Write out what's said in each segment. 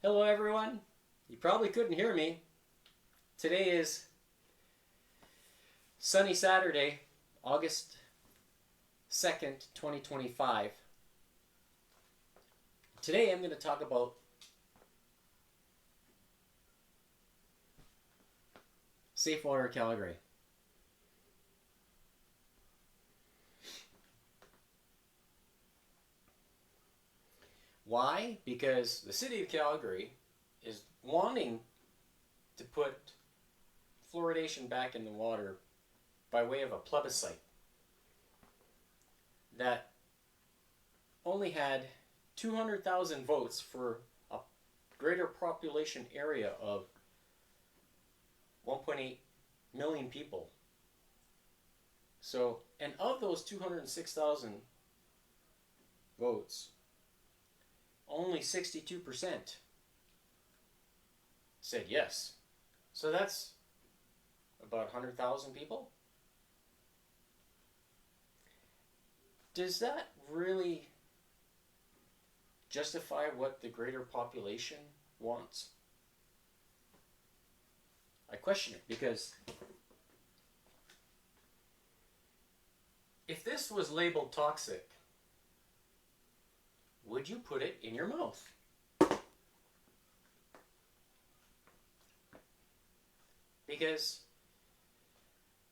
Hello everyone. You probably couldn't hear me. Today is sunny Saturday, August 2nd, 2025. Today I'm going to talk about Safewater, Calgary. Why? Because the city of Calgary is wanting to put fluoridation back in the water by way of a plebiscite that only had 200,000 votes for a greater population area of 1.8 million people. So, and of those 206,000 votes, only 62% said yes. So that's about 100,000 people. Does that really justify what the greater population wants? I question it, because if this was labeled toxic, would you put it in your mouth? Because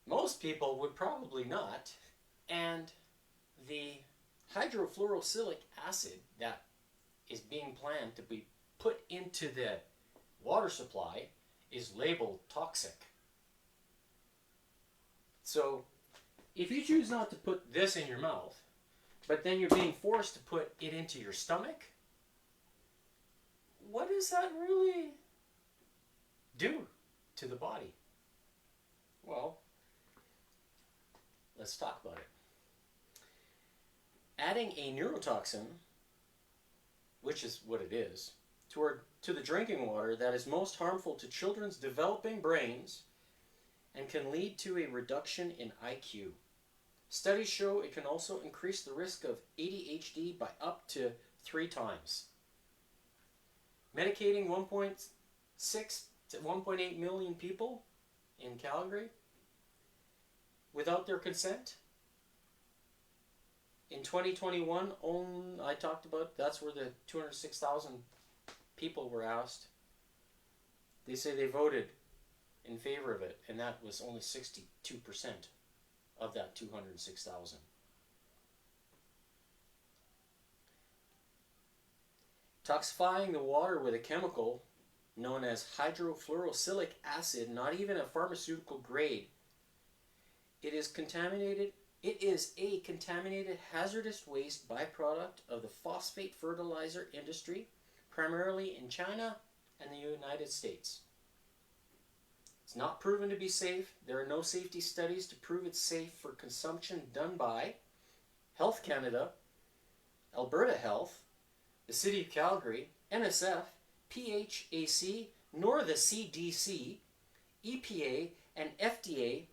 most people would probably not, and the hydrofluorosilicic acid that is being planned to be put into the water supply is labeled toxic. So if you choose not to put this in your mouth, but then you're being forced to put it into your stomach, what does that really do to the body? Well, let's talk about it. Adding a neurotoxin, which is what it is, to the drinking water that is most harmful to children's developing brains and can lead to a reduction in IQ. Studies show it can also increase the risk of ADHD by up to 3 times. Medicating 1.6 to 1.8 million people in Calgary without their consent. In 2021, I talked about, that's where the 206,000 people were asked. They say they voted in favor of it, and that was only 62% of that 206,000. Toxifying the water with a chemical known as hydrofluorosilicic acid, not even a pharmaceutical grade. It is a contaminated hazardous waste byproduct of the phosphate fertilizer industry, primarily in China and the United States. It's not proven to be safe. There are no safety studies to prove it's safe for consumption done by Health Canada, Alberta Health, the City of Calgary, NSF, PHAC, nor the CDC, EPA, and FDA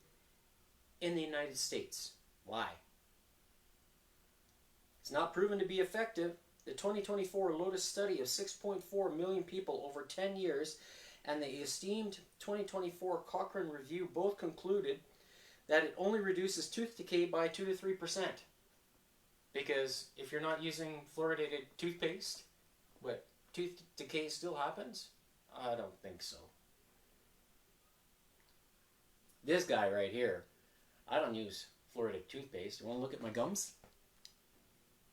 in the United States. Why? It's not proven to be effective. The 2024 Lotus study of 6.4 million people over 10 years and the esteemed 2024 Cochrane Review both concluded that it only reduces tooth decay by 2 to 3%. Because if you're not using fluoridated toothpaste, what, tooth decay still happens? I don't think so. This guy right here, I don't use fluoridated toothpaste. You want to look at my gums?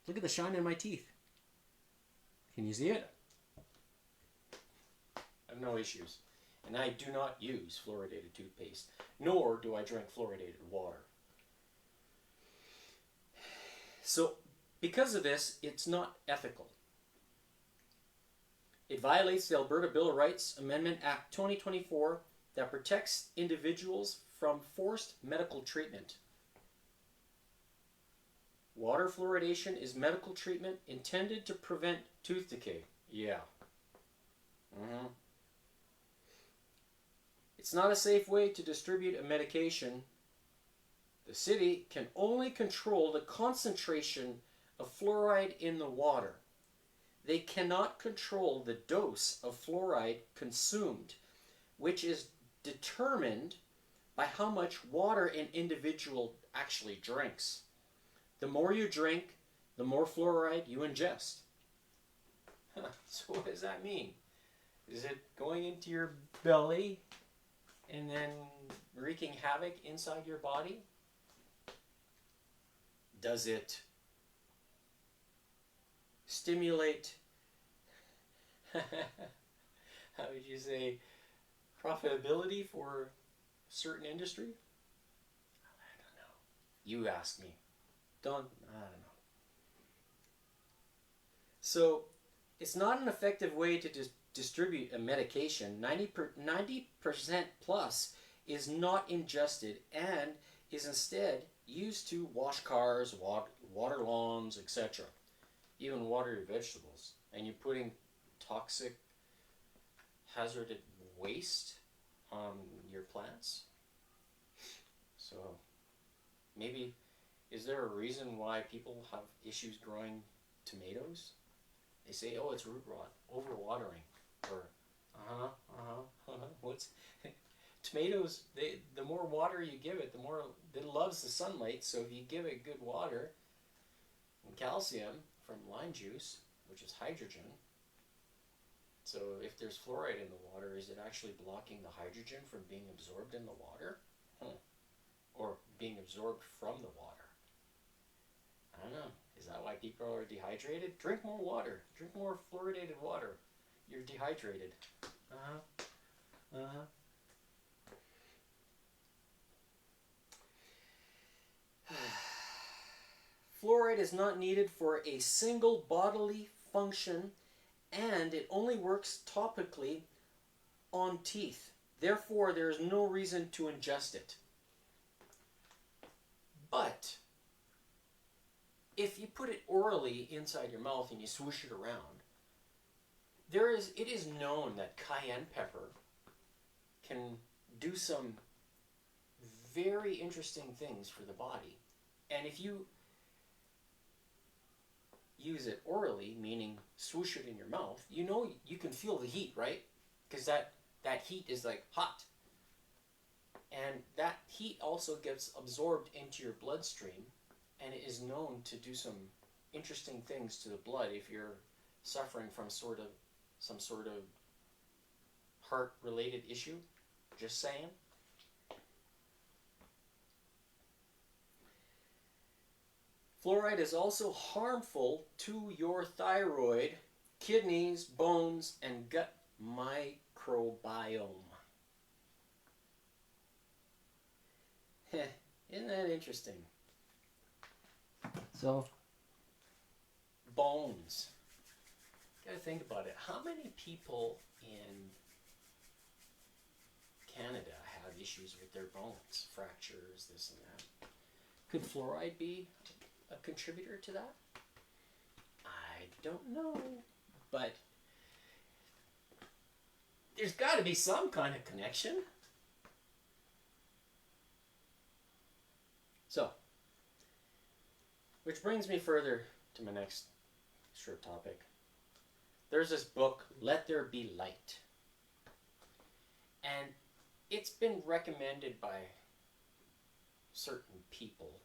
Look at the shine in my teeth. Can you see it? I have no issues. And I do not use fluoridated toothpaste, nor do I drink fluoridated water. So, because of this, it's not ethical. It violates the Alberta Bill of Rights Amendment Act 2024 that protects individuals from forced medical treatment. Water fluoridation is medical treatment intended to prevent tooth decay. Yeah. It's not a safe way to distribute a medication. The city can only control the concentration of fluoride in the water. they cannot control the dose of fluoride consumed, which is determined by how much water an individual actually drinks. The more you drink, the more fluoride you ingest. So what does that mean? Is it going into your belly and then wreaking havoc inside your body? Does it stimulate, how would you say, profitability for a certain industry? I don't know. You ask me. I don't know. So it's not an effective way to distribute a medication. 90% plus is not ingested and is instead used to wash cars, water lawns, etc. Even water your vegetables. And you're putting toxic, hazardous waste on your plants. So maybe, is there a reason why people have issues growing tomatoes? They say, oh, it's root rot, overwatering, or what's tomatoes? The more water you give it, the more it loves the sunlight. So if you give it good water and calcium from lime juice, which is hydrogen. So if there's fluoride in the water, is it actually blocking the hydrogen from being absorbed in the water, or being absorbed from the water? I don't know. Is that why people are dehydrated? Drink more water. Drink more fluoridated water. You're dehydrated. Fluoride is not needed for a single bodily function, and it only works topically on teeth. Therefore, there is no reason to ingest it. But if you put it orally inside your mouth and you swoosh it around, it is known that cayenne pepper can do some very interesting things for the body. And if you use it orally, meaning swoosh it in your mouth, you know you can feel the heat, right? Because that heat is like hot. And that heat also gets absorbed into your bloodstream, and it is known to do some interesting things to the blood if you're suffering from some sort of heart-related issue. Just saying. Fluoride is also harmful to your thyroid, kidneys, bones, and gut microbiome. Isn't that interesting? So, bones. Gotta think about it. How many people in Canada have issues with their bones? Fractures, this and that. Could fluoride be a contributor to that? I don't know. But there's got to be some kind of connection. So, which brings me further to my next short topic. There's this book, Let There Be Light. And it's been recommended by certain people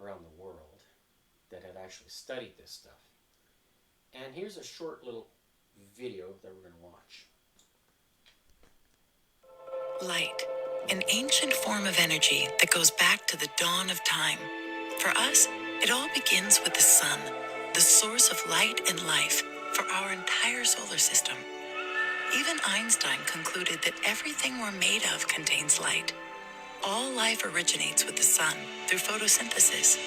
around the world that have actually studied this stuff. And here's a short little video that we're going to watch. Light, an ancient form of energy that goes back to the dawn of time. For us, it all begins with the sun, the source of light and life for our entire solar system. Even Einstein concluded that everything we're made of contains light. All life originates with the sun through photosynthesis.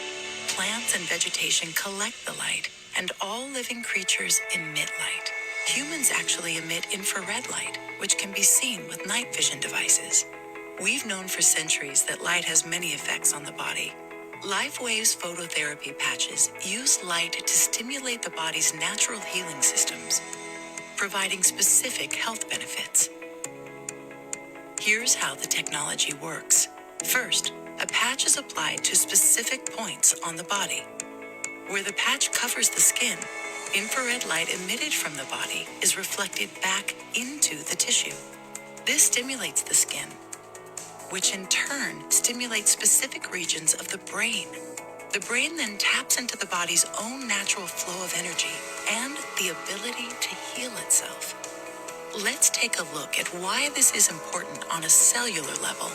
Plants and vegetation collect the light, and all living creatures emit light. Humans actually emit infrared light, which can be seen with night vision devices. We've known for centuries that light has many effects on the body. LifeWave's phototherapy patches use light to stimulate the body's natural healing systems, providing specific health benefits. Here's how the technology works. First, a patch is applied to specific points on the body. Where the patch covers the skin, infrared light emitted from the body is reflected back into the tissue. This stimulates the skin, which in turn stimulates specific regions of the brain. The brain then taps into the body's own natural flow of energy and the ability to heal itself. Let's take a look at why this is important on a cellular level.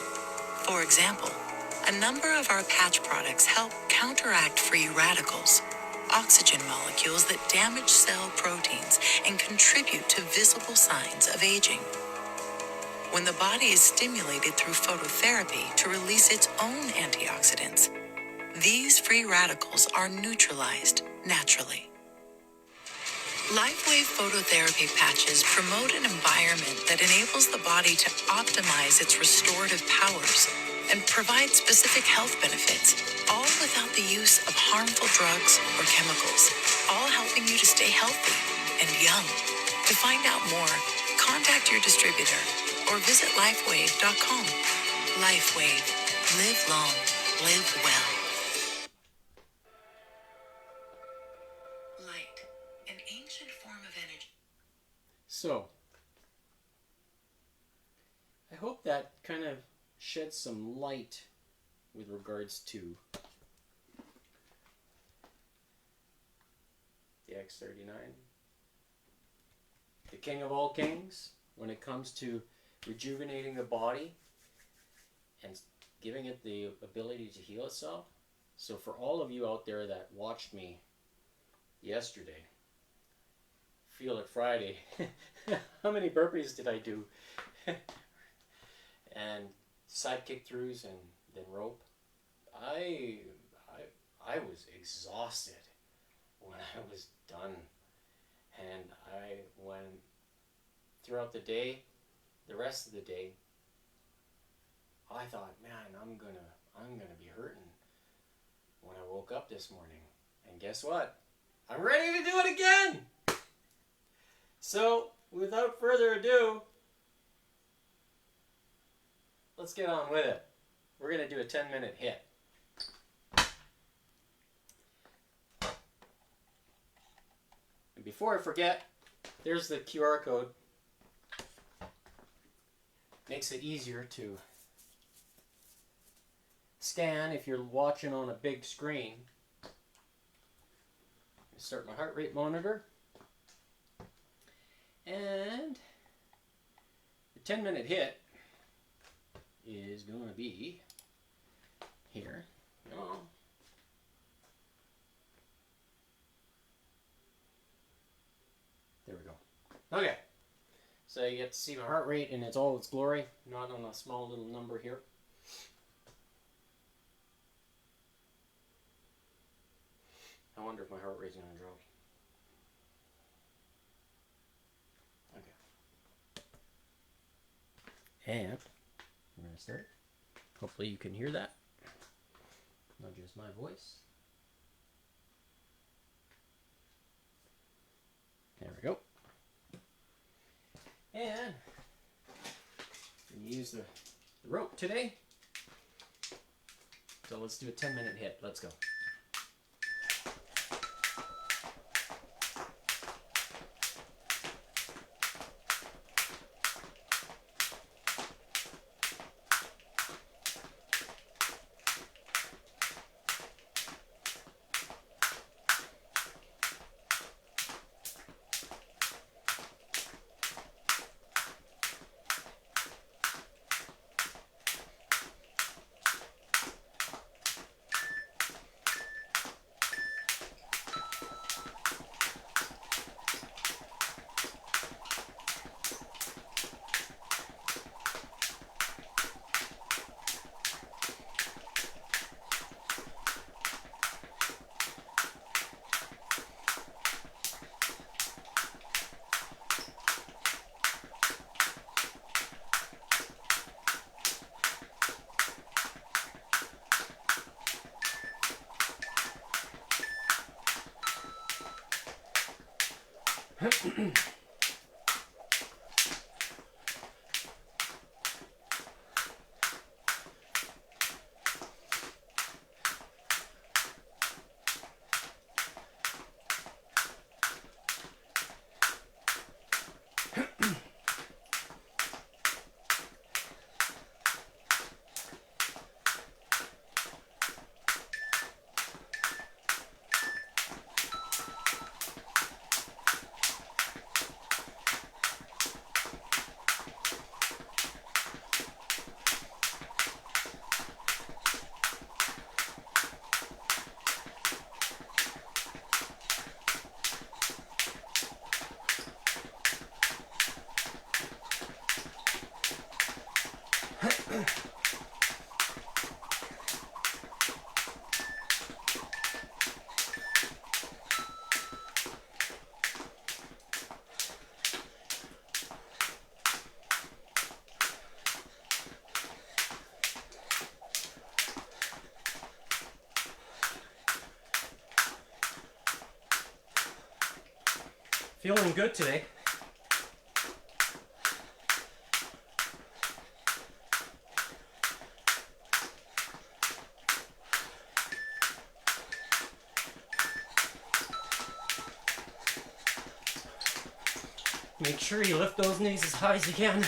For example, a number of our patch products help counteract free radicals, oxygen molecules that damage cell proteins and contribute to visible signs of aging. When the body is stimulated through phototherapy to release its own antioxidants, these free radicals are neutralized naturally. LifeWave phototherapy patches promote an environment that enables the body to optimize its restorative powers and provide specific health benefits, all without the use of harmful drugs or chemicals, all helping you to stay healthy and young. To find out more, contact your distributor or visit lifewave.com. LifeWave. Live long. Live well. Light, an ancient form of energy. So, I hope that kind of sheds some light with regards to the X39, the king of all kings, when it comes to rejuvenating the body and giving it the ability to heal itself. So for all of you out there that watched me yesterday, Feel It Friday, how many burpees did I do? And side kick throughs and then rope. I was exhausted when I was done, and I went throughout the day, the rest of the day. I thought, man, I'm gonna be hurting when I woke up this morning. And guess what? I'm ready to do it again. So, without further ado, let's get on with it. We're going to do a 10-minute HIIT. And before I forget, there's the QR code. Makes it easier to scan if you're watching on a big screen. Start my heart rate monitor. And the 10-minute HIIT is going to be here. Come on. There we go. Okay. So you get to see my heart rate in all its glory, not on a small little number here. I wonder if my heart rate's going to drop. Okay. And we're going to start. Hopefully you can hear that. Not just my voice. There we go. And we use the rope today. So let's do a 10-minute HIIT. Let's go. Feeling good today. Make sure you lift those knees as high as you can.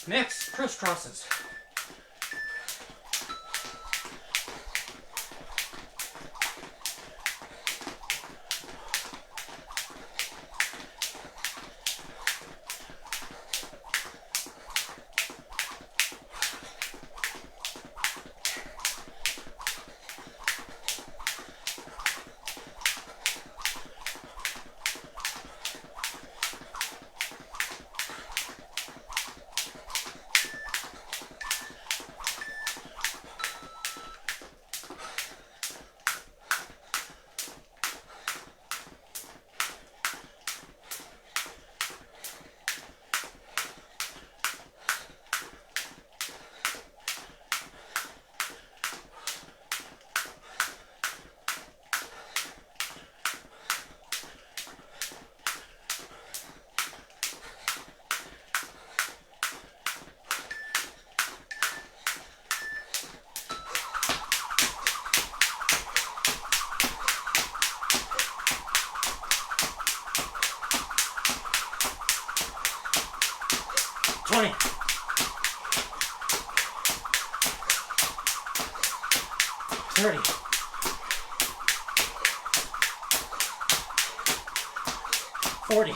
Next, crisscrosses. Thirty. 40.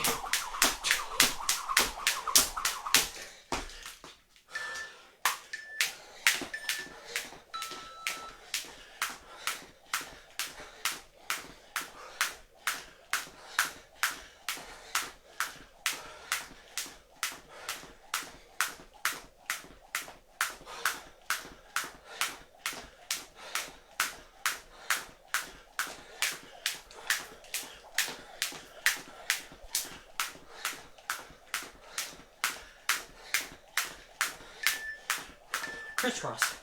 Crisscross.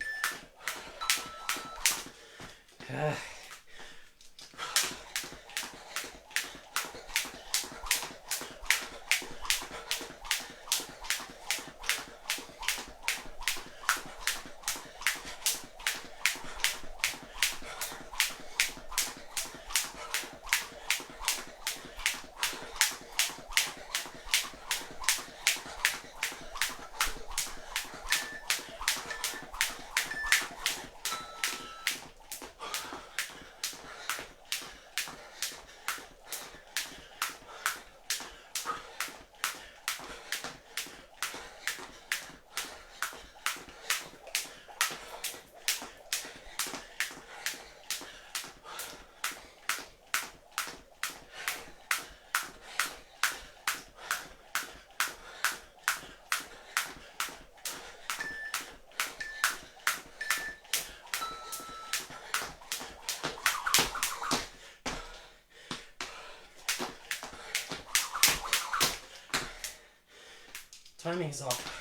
Timing's off.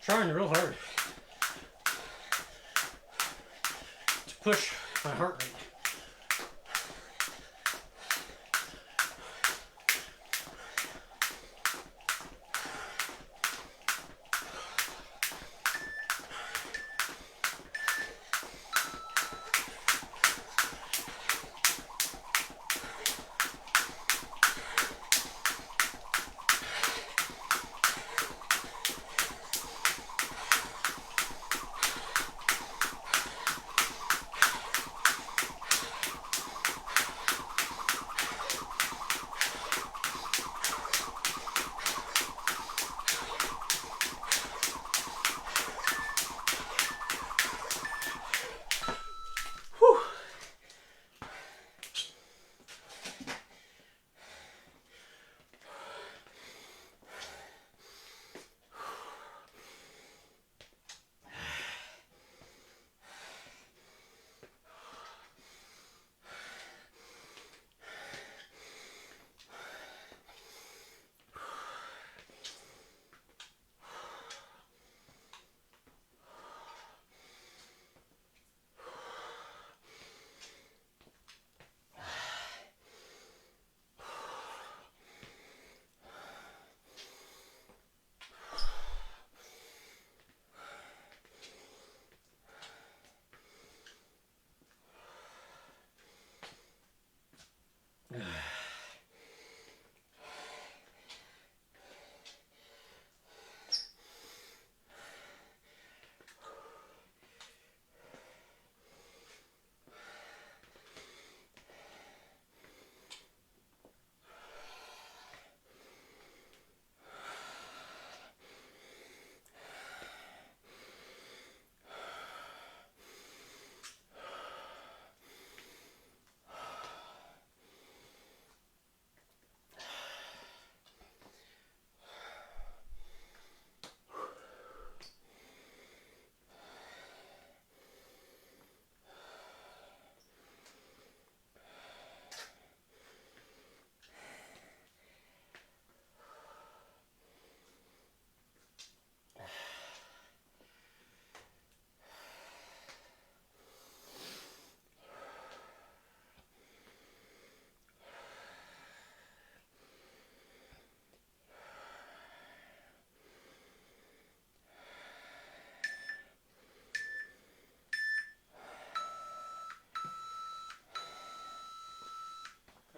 Trying real hard to push my heart rate.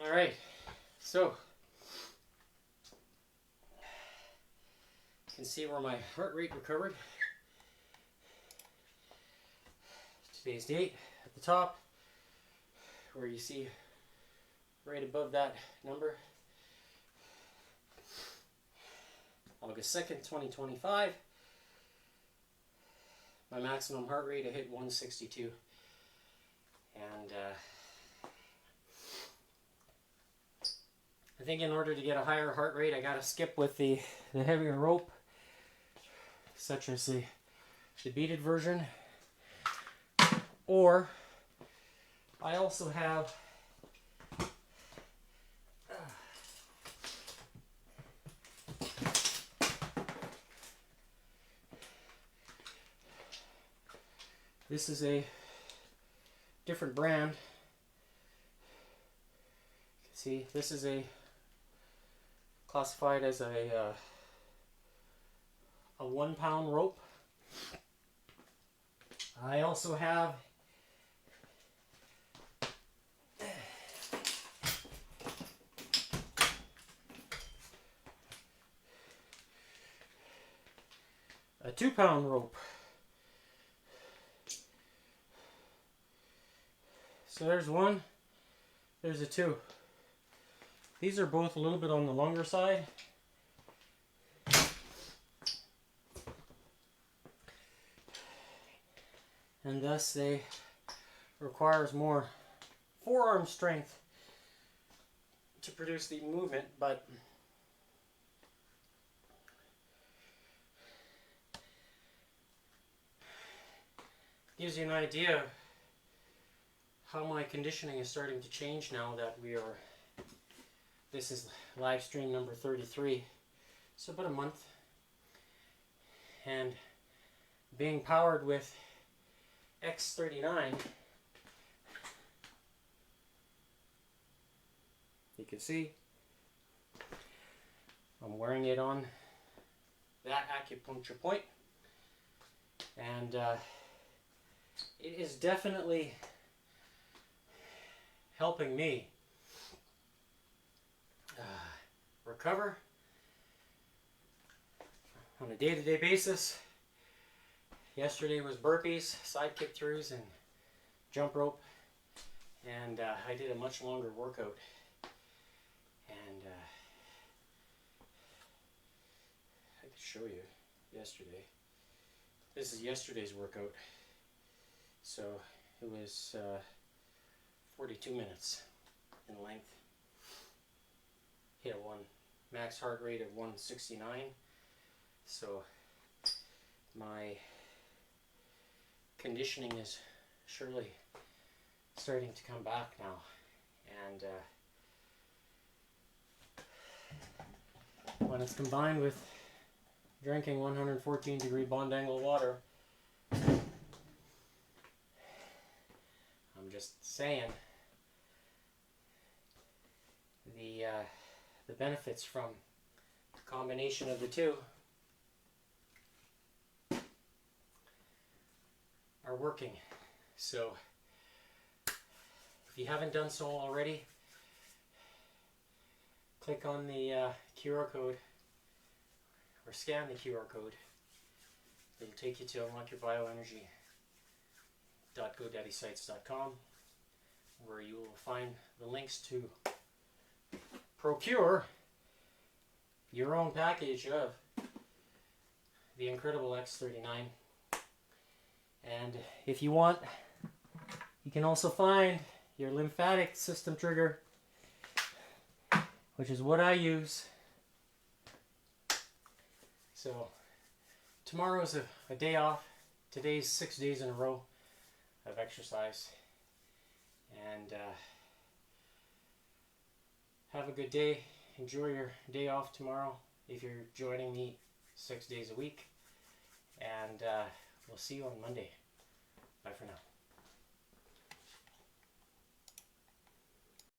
All right, so you can see where my heart rate recovered. Today's date at the top, where you see right above that number, August 2nd, 2025. My maximum heart rate, I hit 162. And I think in order to get a higher heart rate, I gotta skip with the heavier rope, such as the beaded version. Or I also have this is a different brand. You can see this is a classified as a 1 pound rope. I also have a 2-pound rope. So there's one, there's a 2. These are both a little bit on the longer side. And thus they requires more forearm strength to produce the movement, but gives you an idea of how my conditioning is starting to change now that this is live stream number 33, so about a month, and being powered with X39, you can see I'm wearing it on that acupuncture point, and it is definitely helping me recover on a day-to-day basis. Yesterday was burpees, side kick throughs, and jump rope, and I did a much longer workout, and I could show you yesterday. This is yesterday's workout, so it was 42 minutes in length. Hit a max heart rate of 169, so my conditioning is surely starting to come back now, and when it's combined with drinking 114-degree bond angle water, I'm just saying the benefits from the combination of the two are working. So if you haven't done so already, click on the QR code or scan the QR code. It'll take you to unlockyourBioenergy.godaddysites.com, where you will find the links to procure your own package of the incredible X39. And if you want, you can also find your lymphatic system trigger, which is what I use. So tomorrow's a day off. Today's 6 days in a row of exercise. And have a good day. Enjoy your day off tomorrow if you're joining me 6 days a week. And we'll see you on Monday.